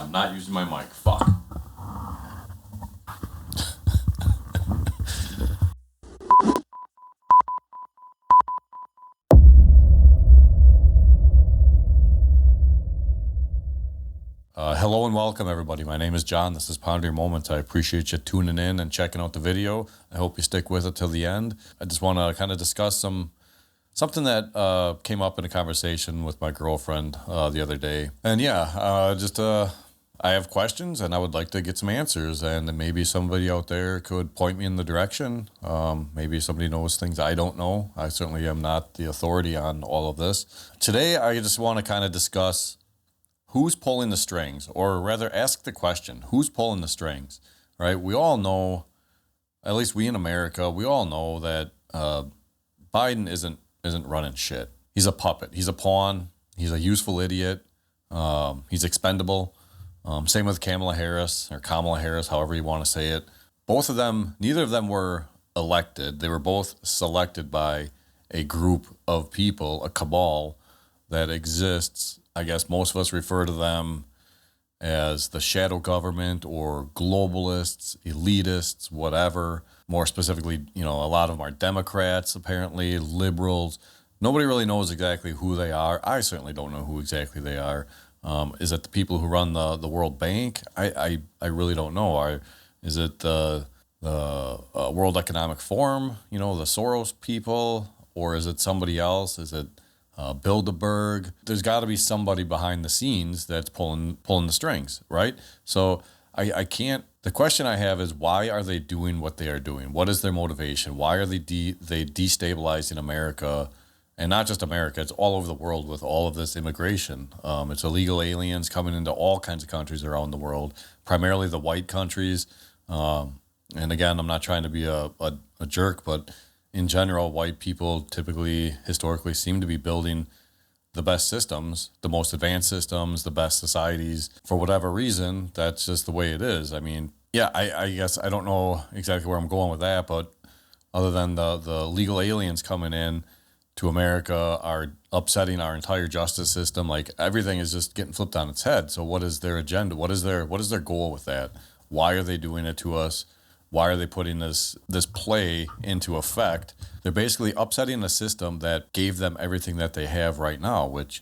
I'm not using my mic. Fuck. Hello and welcome, everybody. My name is John. This is Ponder Your Moments. I appreciate you tuning in and checking out the video. I hope you stick with it till the end. I just want to kind of discuss something that came up in a conversation with my girlfriend the other day. And I have questions and I would like to get some answers, and maybe somebody out there could point me in the direction. Maybe somebody knows things I don't know. I certainly am not the authority on all of this. Today, I just want to kind of discuss who's pulling the strings, or rather ask the question, who's pulling the strings, right? We all know, at least we in America, we all know that Biden isn't running shit. He's a puppet. He's a pawn. He's a useful idiot. He's expendable. Same with Kamala Harris, or Kamala Harris, however you want to say it. Both of them, neither of them were elected. They were both selected by a group of people, a cabal that exists. I guess most of us refer to them as the shadow government or globalists, elitists, whatever. More specifically, a lot of them are Democrats, apparently, liberals. Nobody really knows exactly who they are. I certainly don't know who exactly they are. Is it the people who run the World Bank? I really don't know. Is it the World Economic Forum, the Soros people? Or is it somebody else? Is it Bilderberg? There's got to be somebody behind the scenes that's pulling the strings, right? So I can't. The question I have is, why are they doing what they are doing? What is their motivation? Why are they destabilizing America? And not just America, it's all over the world with all of this immigration. It's illegal aliens coming into all kinds of countries around the world, primarily the white countries. And again, I'm not trying to be a jerk, but in general, white people typically, historically, seem to be building the best systems, the most advanced systems, the best societies. For whatever reason, that's just the way it is. I mean, yeah, I guess I don't know exactly where I'm going with that, but other than the legal aliens coming in to America are upsetting our entire justice system, like everything is just getting flipped on its head. So what is their agenda? What is their goal with that? Why are they doing it to us? Why are they putting this play into effect? They're basically upsetting a system that gave them everything that they have right now, which,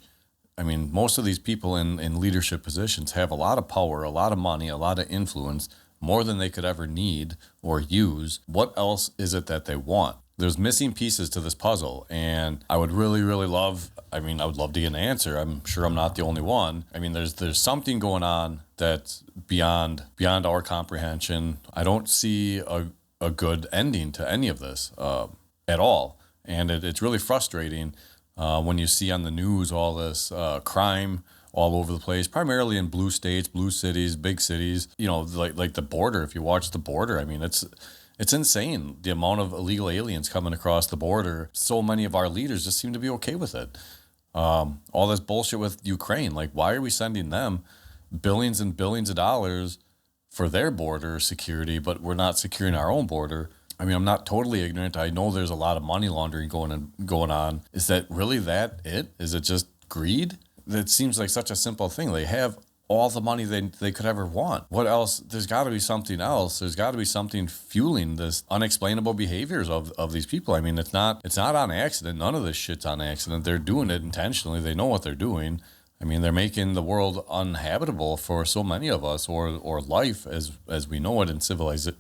I mean, most of these people in leadership positions have a lot of power, a lot of money, a lot of influence, more than they could ever need or use. What else is it that they want? There's missing pieces to this puzzle, and I would really, really love, I would love to get an answer. I'm sure I'm not the only one. I mean, there's something going on that's beyond our comprehension. I don't see a good ending to any of this at all. And it's really frustrating when you see on the news all this crime all over the place, primarily in blue states, blue cities, big cities, like the border. If you watch the border, I mean, it's insane, the amount of illegal aliens coming across the border. So many of our leaders just seem to be okay with it. All this bullshit with Ukraine, like, why are we sending them billions and billions of dollars for their border security, but we're not securing our own border? I mean, I'm not totally ignorant. I know there's a lot of money laundering going on. Is that really it? Is it just greed? That seems like such a simple thing. They have all the money they could ever want. What else? There's got to be something else. There's got to be something fueling this unexplainable behaviors of these people. I mean, it's not on accident. None of this shit's on accident. They're doing it intentionally. They know what they're doing. I mean, they're making the world uninhabitable for so many of us, or life as we know it in civilized,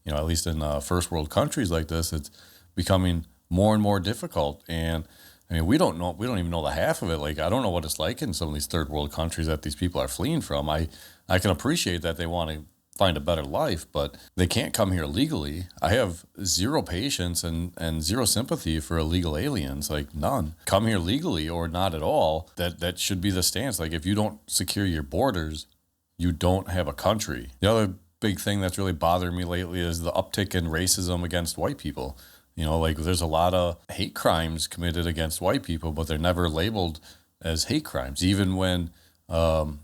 at least in first world countries like this, it's becoming more and more difficult. And I mean, we don't even know the half of it. Like, I don't know what it's like in some of these third world countries that these people are fleeing from. I can appreciate that they want to find a better life, but they can't come here legally. I have zero patience and zero sympathy for illegal aliens, like none. Come here legally or not at all. That should be the stance. Like, if you don't secure your borders, you don't have a country. The other big thing that's really bothering me lately is the uptick in racism against white people. Like, there's a lot of hate crimes committed against white people, but they're never labeled as hate crimes, even when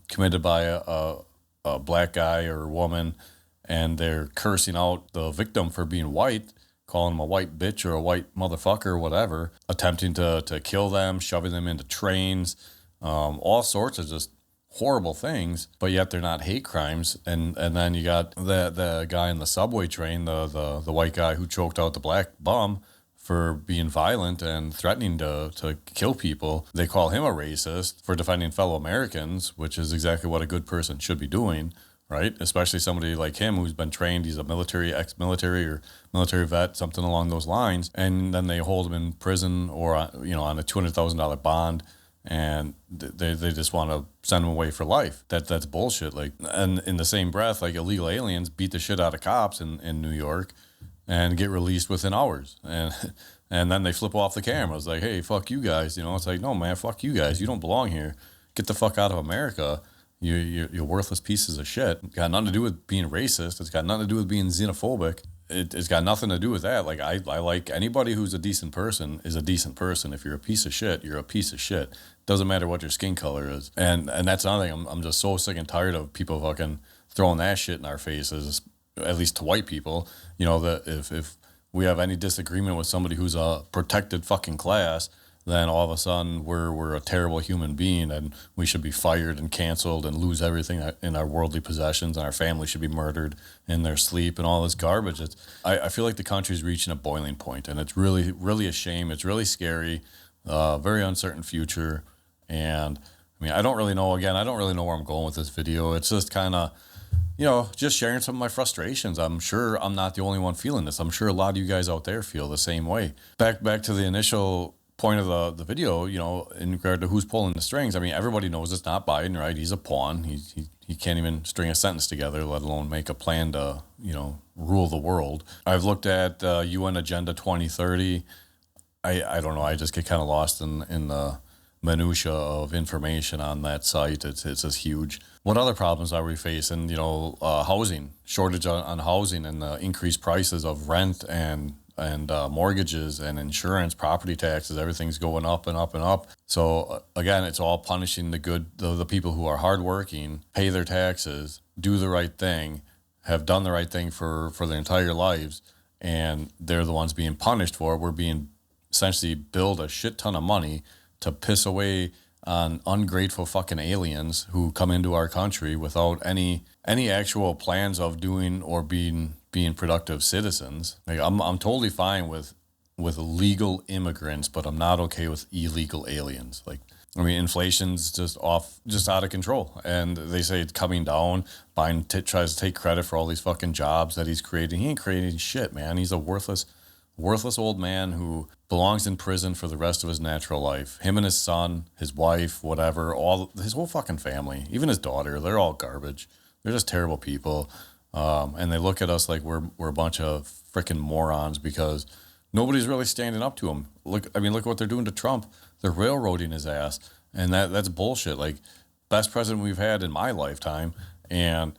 committed by a black guy or woman, and they're cursing out the victim for being white, calling them a white bitch or a white motherfucker or whatever, attempting to kill them, shoving them into trains, all sorts of just horrible things, but yet they're not hate crimes. And then you got the guy in the subway train, the white guy who choked out the black bum for being violent and threatening to kill people. They call him a racist for defending fellow Americans, which is exactly what a good person should be doing, right? Especially somebody like him who's been trained. He's a ex-military or military vet, something along those lines. And then they hold him in prison or, on a $200,000 bond, and they just want to send him away for life. That's bullshit. Like, and in the same breath, like illegal aliens beat the shit out of cops in New York and get released within hours. And then they flip off the cameras like, hey, fuck you guys. It's like, no, man, fuck you guys. You don't belong here. Get the fuck out of America. You're worthless pieces of shit. It's got nothing to do with being racist. It's got nothing to do with being xenophobic. It's got nothing to do with that. Like, I like anybody who's a decent person is a decent person. If you're a piece of shit, you're a piece of shit. Doesn't matter what your skin color is. And that's another thing. I'm just so sick and tired of people fucking throwing that shit in our faces, at least to white people. That if we have any disagreement with somebody who's a protected fucking class, then all of a sudden we're a terrible human being and we should be fired and canceled and lose everything in our worldly possessions, and our family should be murdered in their sleep and all this garbage. I feel like the country's reaching a boiling point, and it's really, really a shame. It's really scary, very uncertain future. And I mean, I don't really know where I'm going with this video. It's just kind of, just sharing some of my frustrations. I'm sure I'm not the only one feeling this. I'm sure a lot of you guys out there feel the same way. Back to the initial point of the video, in regard to who's pulling the strings. I mean, everybody knows it's not Biden, right? He's a pawn. He can't even string a sentence together, let alone make a plan to, rule the world. I've looked at UN Agenda 2030. I don't know. I just get kind of lost in the minutia of information on that site. It's just huge. What other problems are we facing? Housing, shortage on housing, and the increased prices of rent and mortgages and insurance, property taxes. Everything's going up and up and up. So again, it's all punishing the people who are hardworking, pay their taxes, do the right thing, have done the right thing for their entire lives, and they're the ones being punished for it. We're being essentially billed a shit ton of money to piss away on ungrateful fucking aliens who come into our country without any actual plans of doing or being productive citizens. Like, I'm totally fine with legal immigrants, but I'm not okay with illegal aliens. Like, I mean, inflation's just out of control, and they say it's coming down. Biden tries to take credit for all these fucking jobs that he's creating. He ain't creating shit, man. He's a worthless old man who belongs in prison for the rest of his natural life. Him and his son, his wife, whatever, his whole fucking family, even his daughter, they're all garbage. They're just terrible people. And they look at us like we're a bunch of freaking morons because nobody's really standing up to him. Look at what they're doing to Trump. They're railroading his ass, and that's bullshit. Like, best president we've had in my lifetime, and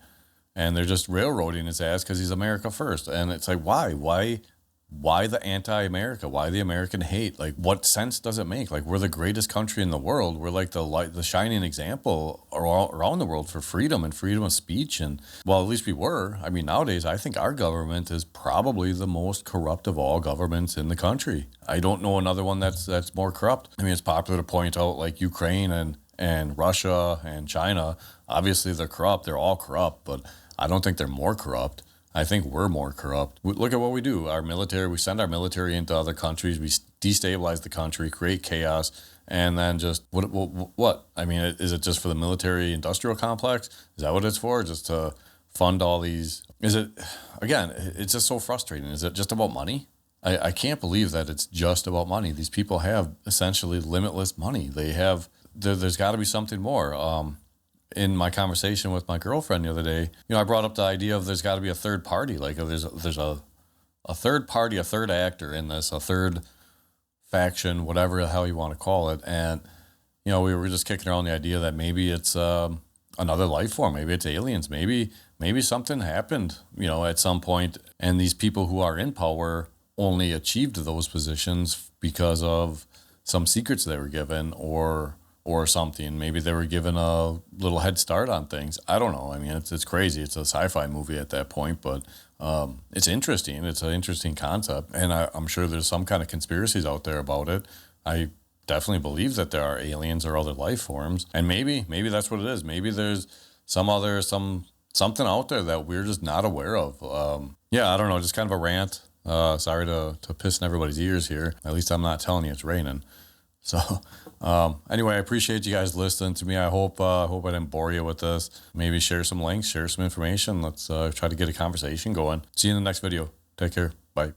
they're just railroading his ass because he's America first. And it's like, why the anti-America? Why the American hate? Like, what sense does it make? Like, we're the greatest country in the world. We're like the shining example around the world for freedom and freedom of speech. And, well, at least we were. I mean, nowadays, I think our government is probably the most corrupt of all governments in the country. I don't know another one that's more corrupt. I mean, it's popular to point out, like, Ukraine and Russia and China. Obviously, they're corrupt. They're all corrupt, but I don't think they're more corrupt. I think we're more corrupt. Look at what we do. Our military, we send our military into other countries. We destabilize the country, create chaos, and then just, what? I mean, is it just for the military industrial complex? Is that what it's for? Just to fund all these? Is it, again, it's just so frustrating. Is it just about money? I can't believe that it's just about money. These people have essentially limitless money. There's got to be something more. In my conversation with my girlfriend the other day, I brought up the idea of there's got to be a third party. Like, there's a third party, a third actor in this, a third faction, whatever the hell you want to call it. And, we were just kicking around the idea that maybe it's another life form. Maybe it's aliens. Maybe something happened, at some point. And these people who are in power only achieved those positions because of some secrets they were given or something. Maybe they were given a little head start on things. I don't know. I mean, it's crazy. It's a sci-fi movie at that point, but it's interesting. It's an interesting concept, and I'm sure there's some kind of conspiracies out there about it. I definitely believe that there are aliens or other life forms, and maybe that's what it is. Maybe there's something out there that we're just not aware of. Yeah, I don't know, just kind of a rant. Sorry to piss in everybody's ears here. At least I'm not telling you it's raining. So anyway, I appreciate you guys listening to me. I hope I didn't bore you with this. Maybe share some links, share some information. Let's try to get a conversation going. See you in the next video. Take care. Bye.